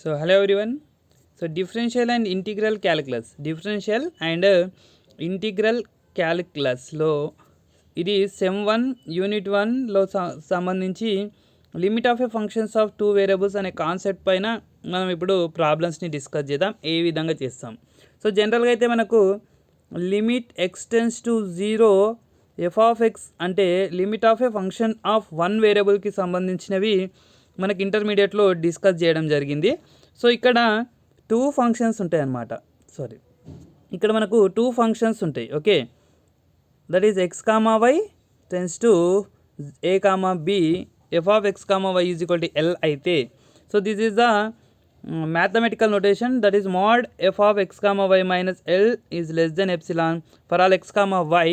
So hello everyone. So differential and integral క్యాలిక్యులస్లో ఇది sem 1 unit 1లో సంబంధించి limit of a functions of two variables అనే concept పైన మనం ఇప్పుడు ప్రాబ్లమ్స్ని డిస్కస్ చేద్దాం. ఏ విధంగా చేస్తాం. సో జనరల్గా అయితే మనకు limit x tends to 0 f of x అంటే limit of a function of one వేరియబుల్కి సంబంధించినవి మనకి ఇంటర్మీడియట్లో డిస్కస్ చేయడం జరిగింది. సో ఇక్కడ టూ ఫంక్షన్స్ ఉంటాయి అన్నమాట. ఇక్కడ మనకు టూ ఫంక్షన్స్ ఉంటాయి. Okay, that is x comma y tends to a comma b f of x comma y is equal to l అయితే, so this is the mathematical notation that is mod f of x comma y minus l is less than epsilon for all x comma y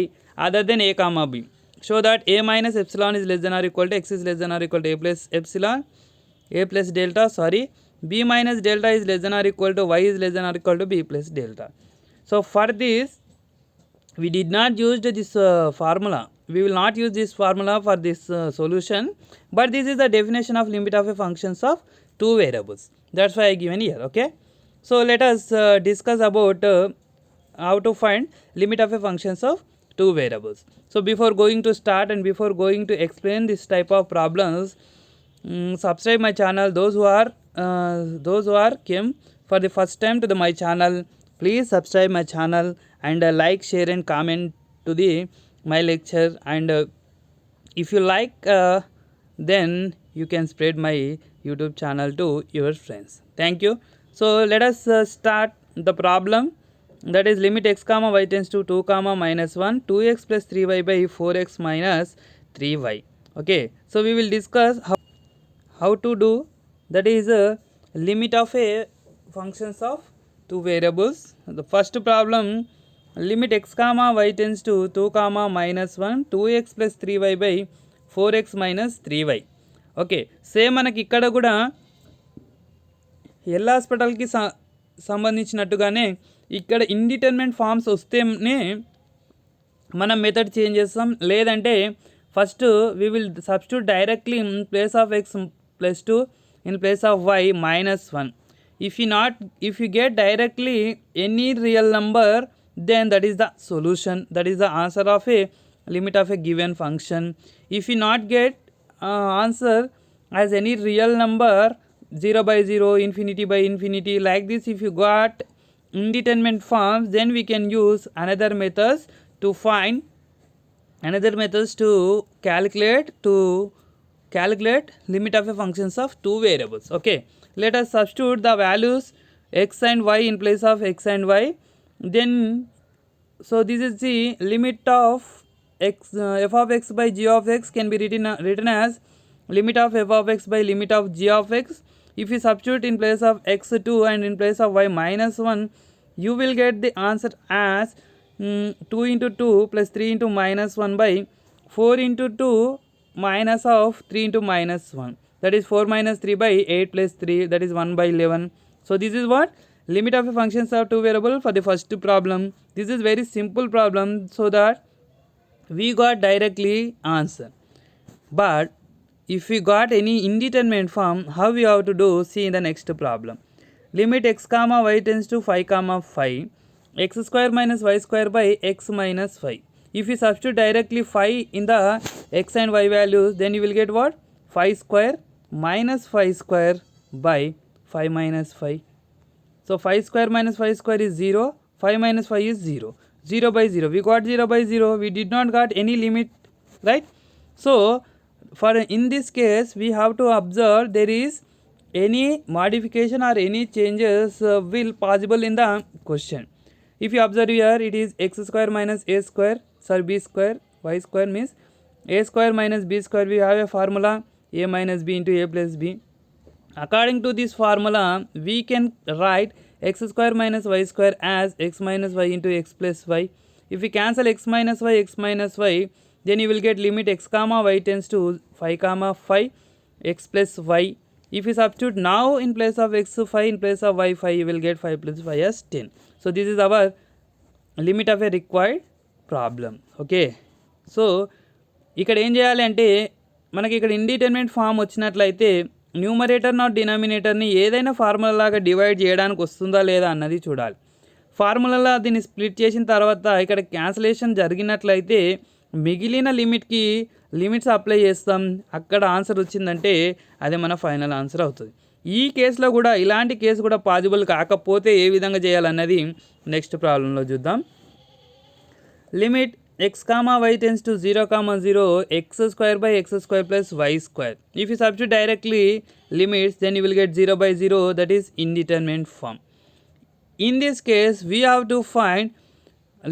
other than a comma b. Show that a minus epsilon is less than or equal to x is less than or equal to a plus epsilon, a plus delta, b minus delta is less than or equal to y is less than or equal to b plus delta. So for this we did not use this formula. We will not use this formula for this solution, but this is the definition of limit of a functions of two variables. That's why I given here. Okay, so let us discuss about how to find limit of a functions of two variables. So before going to start and before going to explain this type of problems, subscribe my channel. Those who are came for the first time to my channel, please subscribe my channel and like, share and comment to my lecture, and if you like then you can spread my YouTube channel to your friends. Thank you. So let us start the problem. That is limit x comma y tends to 2 comma minus 1 2x plus 3y by 4x minus 3y. Okay, so we will discuss how to do, that is limit of a functions of two variables. The first problem, limit x comma y tends to 2 comma minus 1 2x plus 3y by 4x minus 3y. Okay, same మనకి ఇక్కడ కూడా L హాస్పిటల్కి సంబంధించినట్టుగానే ఇక్కడ indeterminate forms వస్తేనే మనం method change చేస్తాం, లేదంటే first we will substitute directly in place of x plus 2 in place of y minus 1. if you get directly any real number, then that is the solution, that is the answer of a limit of a given function. If you not get answer as any real number 0 by 0 infinity by infinity like this, if you got indeterminate forms, then we can use another methods to calculate limit of a functions of two variables. Okay, let us substitute the values x and y in place of x and y. Then so this is the limit of x f of x by g of x can be written as limit of f of x by limit of g of x. If you substitute in place of x 2 and in place of y minus 1, you will get the answer as 2 into 2 plus 3 into minus 1 by 4 into 2 minus of 3 into minus 1, that is 4 minus 3 by 8 plus 3, that is 1 by 11. So this is what limit of a functions of two variable for the first problem. This is very simple problem, so that we got directly answer. But if we got any indeterminate form, how we have to do, see in the next problem. Limit x comma y tends to 5 comma 5 x square minus y square by x minus 5. If you substitute directly 5 in the x and y values, then you will get what? 5 square minus 5 square by 5 minus 5. So 5 square minus 5 square is 0, 5 minus 5 is 0, 0 by 0. We got 0 by 0, we did not got any limit, right? So for in this case we have to observe there is any modification or any changes will possible in the question. If you observe here, it is x square minus a square, b square, y square means a square minus b square. We have a formula a minus b into a plus b. According to this formula, we can write x square minus y square as x minus y into x plus y. If we cancel x minus y, then you will get limit x comma y tends to 5 comma 5 x plus y. If you substitute now in place of x 5, in place of y 5, you will get 5 plus 5 as 10. So this is our limit of a required problem. Okay, so ఇక్కడ ఏం చేయాలి అంటే మనకి ఇక్కడ indeterminate form వచ్చినట్లయితే numerator not డినామినేటర్ని ఏదైనా formula లాగా divide చేయడానికి వస్తుందా లేదా అన్నది చూడాలి. ఫార్ములాలో దీన్ని స్ప్లిట్ చేసిన తర్వాత ఇక్కడ క్యాన్సిలేషన్ జరిగినట్లయితే మిగిలిన లిమిట్కి లిమిట్స్ అప్లై చేస్తాం, అక్కడ ఆన్సర్ వచ్చిందంటే అదే మన ఫైనల్ ఆన్సర్ అవుతుంది. ఈ కేసులో కూడా ఇలాంటి కేసు కూడా పాసిబుల్ కాకపోతే ఏ విధంగా చేయాలన్నది నెక్స్ట్ ప్రాబ్లంలో చూద్దాం. Limit x comma y tends to 0 comma 0 x square by x square plus y square. If you substitute directly limits, then you will get 0 by 0, that is indeterminate form. In this case, we have to find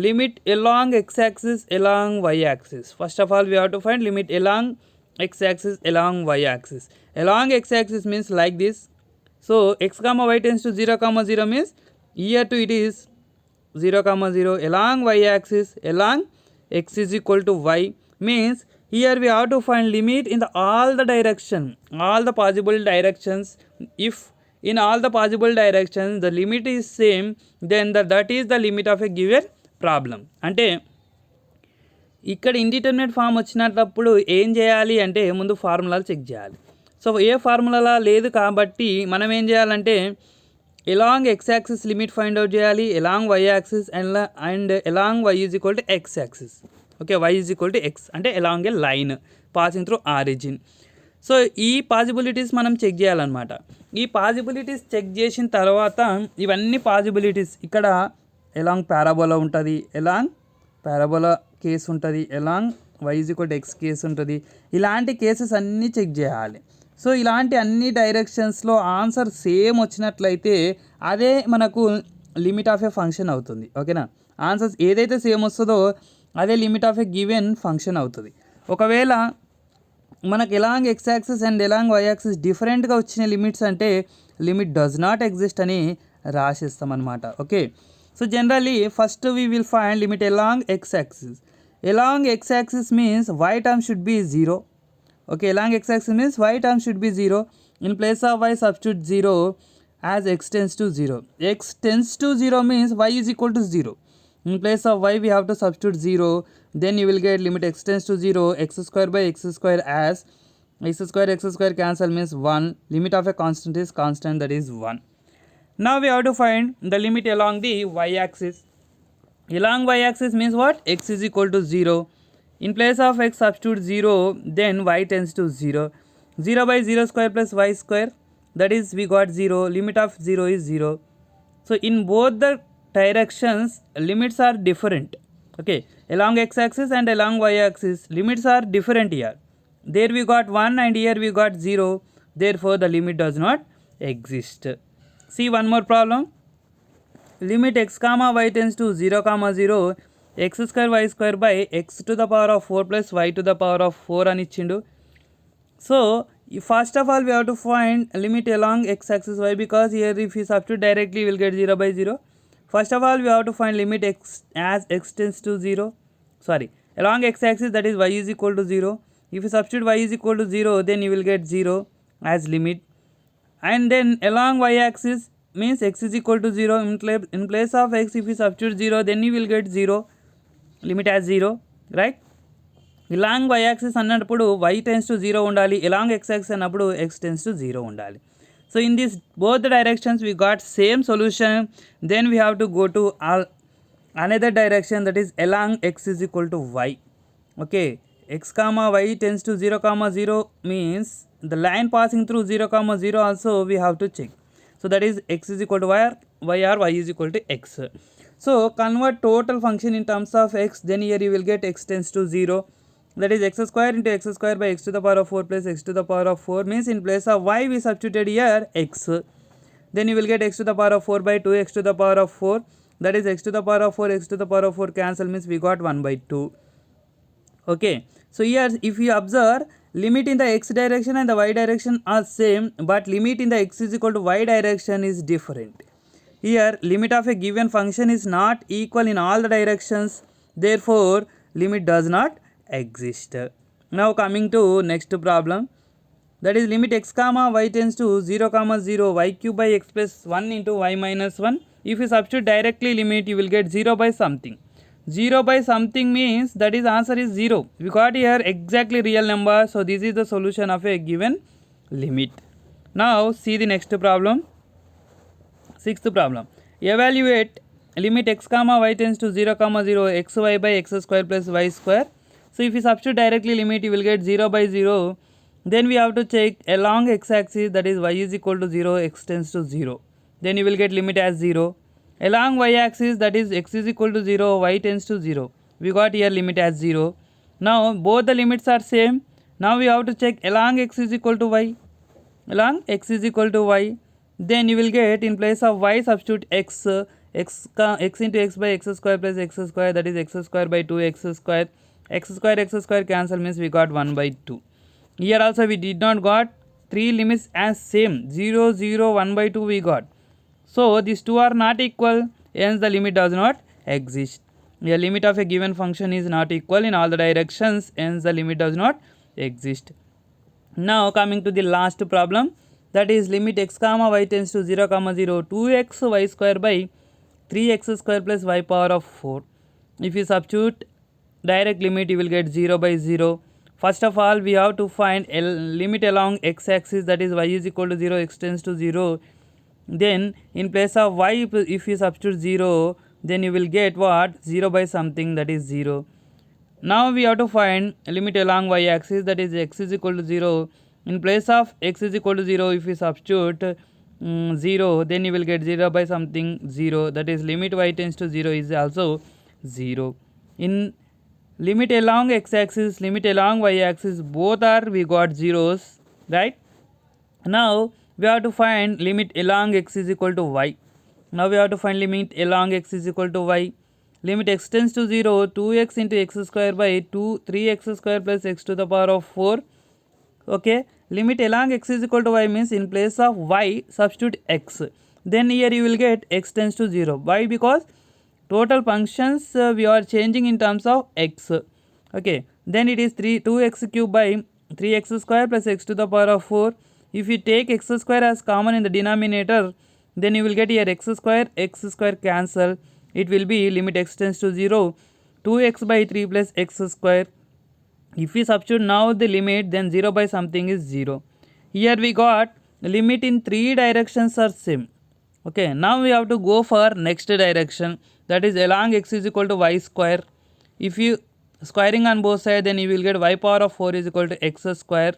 limit along x-axis, along y-axis. First of all, we have to find limit along x-axis, along y-axis. Along x-axis means like this. So, x comma y tends to 0 comma 0 means here to it is 0 comma 0. Along y-axis, along x is equal to y means here we have to find limit in the all the direction, all the possible directions. If in all the possible directions the limit is same, then that is the limit of a given problem. అంటే ఇక్కడ indeterminate form వచ్చినప్పుడు ఏం చేయాలి అంటే ముందు ఫార్ములాలు check చేయాలి. So ఏ ఫార్ములా లేదు కాబట్టి మనం ఏం చేయాలంటే along x axis limit find out చేయాలి, along y axis and along y is equal to x axis. Okay, y is equal to x అంటే along a line passing through origin. So ఈ possibilities మనం check చేయాలన్నమాట. ఈ possibilities check చేసిన తర్వాత ఇవన్నీ possibilities ఇక్కడ ఎలాంగ్ పారాబోలా ఉంటుంది, ఎలాంగ్ పారాబోలా కేసు ఉంటుంది, along y is equal to X case ఉంటుంది. ఇలాంటి కేసెస్ అన్నీ చెక్ చేయాలి. సో ఇలాంటి అన్ని డైరెక్షన్స్లో ఆన్సర్ సేమ్ వచ్చినట్లయితే అదే మనకు లిమిట్ ఆఫ్ ఏ ఫంక్షన్ అవుతుంది. ఓకేనా, ఆన్సర్స్ ఏదైతే సేమ్ వస్తుందో అదే limit of a given function అవుతుంది. ఒకవేళ మనకు along x axis and along y axis డిఫరెంట్గా వచ్చిన లిమిట్స్ అంటే లిమిట్ డస్ నాట్ ఎగ్జిస్ట్ అని రాసిస్తాం అనమాట. Okay, so generally first we will find limit along x axis. Along x axis means why term should be 0. Okay, along x-axis means y term should be 0. In place of y, substitute 0 as x tends to 0. X tends to 0 means y is equal to 0. In place of y, we have to substitute 0. Then you will get limit x tends to 0, x square by x square as x square cancel means 1. Limit of a constant is constant, that is 1. Now we have to find the limit along the y-axis. Along y-axis means what? X is equal to 0. In place of x substitute 0, then y tends to 0. 0 by 0 square plus y square, that is we got 0. Limit of 0 is 0. So in both the directions limits are different. Okay, along x axis and along y axis limits are different here. There we got 1 and here we got 0. Therefore the limit does not exist. See one more problem. Limit x comma y tends to 0 comma 0 x square y square by x to the power of 4 plus y to the power of 4 అని ఇచ్చిండు. So first of all we have to find limit along x axis y, because here if you substitute directly you will get 0 by 0. First of all we have to find limit x as x tends to 0. Sorry, along x axis, that is y is equal to 0. If you substitute y is equal to 0, then you will get 0 as limit. And then along y axis means x is equal to 0. In place of x, if you substitute 0, then you will get 0. Limit as 0, right. Along y axis అన్నప్పుడు y tends to 0 ఉండాలి, along x axis అన్నప్పుడు x tends to 0 ఉండాలి. So in this both the directions we got same solution. Then we have to go to another direction, that is along x is equal to y. Okay, x comma y tends to 0 comma 0 means the line passing through 0 comma 0 also we have to check. So that is x is equal to y or y is equal to x. So convert total function in terms of x, then here you will get x tends to 0, that is x square into x square by x to the power of 4 plus x to the power of 4 means in place of y we substituted here x. Then you will get x to the power of 4 by 2 x to the power of 4, that is x to the power of 4 x to the power of 4 cancel means we got 1 by 2. Okay, so here if you observe, limit in the x direction and the y direction are same, but limit in the x is equal to y direction is different. Here limit of a given function is not equal in all the directions, therefore limit does not exist. Now coming to next problem, that is limit x comma y tends to 0 comma 0 y cube by x plus 1 into y minus 1. If you substitute directly limit, you will get 0 by something. 0 by something means that is answer is 0. We got here exactly real number, so this is the solution of a given limit. Now see the next problem. Sixth problem. Evaluate limit x comma y tends to 0 comma 0 xy by x square plus y square. So if you substitute directly limit, you will get 0 by 0. Then we have to check along x axis, that is y is equal to 0, x tends to 0. Then you will get limit as 0. Along y axis, that is x is equal to 0, y tends to 0. We got here limit as 0. Now both the limits are same. Now we have to check along x is equal to y. Along x is equal to y. Then you will get, in place of y, substitute x into x by x square plus x square, that is x square by 2x square. X square cancel means we got 1 by 2. Here also we did not got three limits as same, 0, 0, 1 by 2 we got. So these two are not equal, hence the limit does not exist. The limit of a given function is not equal in all the directions, hence the limit does not exist. Now coming to the last problem, that is limit x comma y tends to 0 comma 0 2x y square by 3x square plus y power of 4. If you substitute direct limit, you will get 0 by 0. First of all, we have to find a limit along x axis, that is y is equal to 0, x tends to 0. Then in place of y, if you substitute 0, then you will get what? 0 by something, that is 0. Now we have to find a limit along y axis, that is x is equal to 0. In place of x is equal to 0, if you substitute 0, then you will get 0 by something 0, that is limit y tends to 0 is also 0. In limit along x axis, limit along y axis, both are we got zeros, right? Now we have to find limit along x is equal to y. Now we have to find limit along x is equal to y. Limit x tends to 0, 2x into x square by 3x square plus x to the power of 4. Okay, limit along x is equal to y means in place of y, substitute x. Then here you will get x tends to 0. Why? Because total functions we are changing in terms of x. Okay, then it is 2x cube by 3x square plus x to the power of 4. If you take x square as common in the denominator, then you will get here x square cancel. It will be limit x tends to 0, 2x by 3 plus x square. If we substitute now the limit, then 0 by something is 0. Here we got limit in three directions are same. Okay, now we have to go for next direction, that is along x is equal to y square. If you squaring on both sides, then you will get y power of 4 is equal to x square.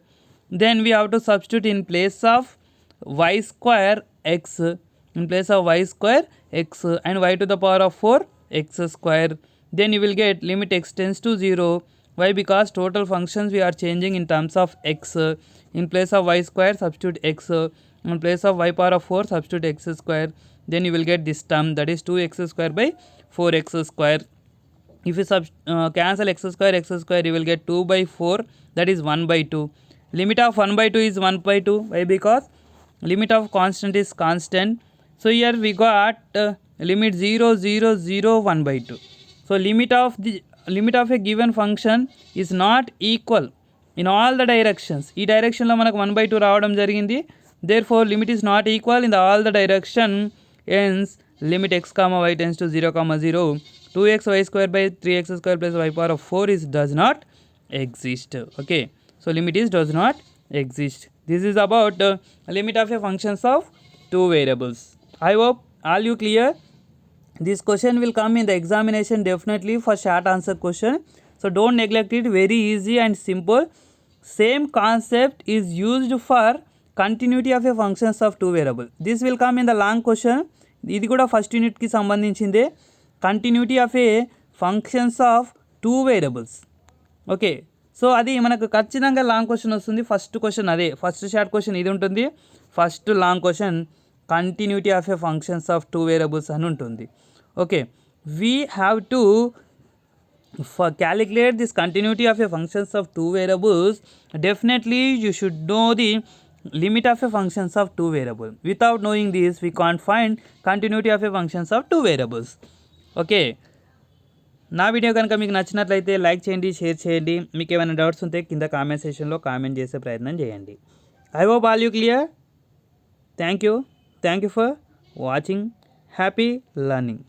Then we have to substitute in place of y square x, in place of y square x and y to the power of 4 x square. Then you will get limit x tends to 0. Why? Because total functions we are changing in terms of x. In place of y square, substitute x. In place of y power of 4, substitute x square. Then you will get this term, that is 2x square by 4x square. If you cancel x square, you will get 2 by 4, that is 1 by 2. Limit of 1 by 2 is 1 by 2. Why? Because limit of constant is constant. So here we got limit 0, 0, 0, 1 by 2. So limit of a given function is not equal in all the directions. ఈ డైరెక్షన్లో మనకు 1 by 2 రావడం జరిగింది. Therefore limit is not equal in all the direction. Hence limit x comma y tends to 0 comma 0 2x y square by 3x square plus y power of 4 is does not exist. Okay, so limit is does not exist. This is about limit of a functions of two variables. I hope all you clear. This question will come in the examination definitely for short answer question. So don't neglect it, very easy and simple. Same concept is used for continuity of a functions of two variable. This will come in the long question. ఇది కూడా first యూనిట్కి సంబంధించిందే, continuity of a functions of two variables. Okay, so అది మనకు ఖచ్చితంగా long question వస్తుంది. First question అదే, first short question ఇది ఉంటుంది, first long question continuity of a functions of two variables అని ఉంటుంది. Okay, we have to calculate this continuity of a functions of two variables. Definitely you should know the limit of a functions of two variable. Without knowing this, we can't find continuity of a functions of two variables. Okay, నా video కనుక మీకు నచ్చినట్లయితే like చేయండి, share చేయండి. మీకు ఏమైనా doubts ఉంటే కింద కామెంట్ సెక్షన్లో కామెంట్ చేసే ప్రయత్నం చేయండి. I hope all you clear. Thank you for watching. Happy learning.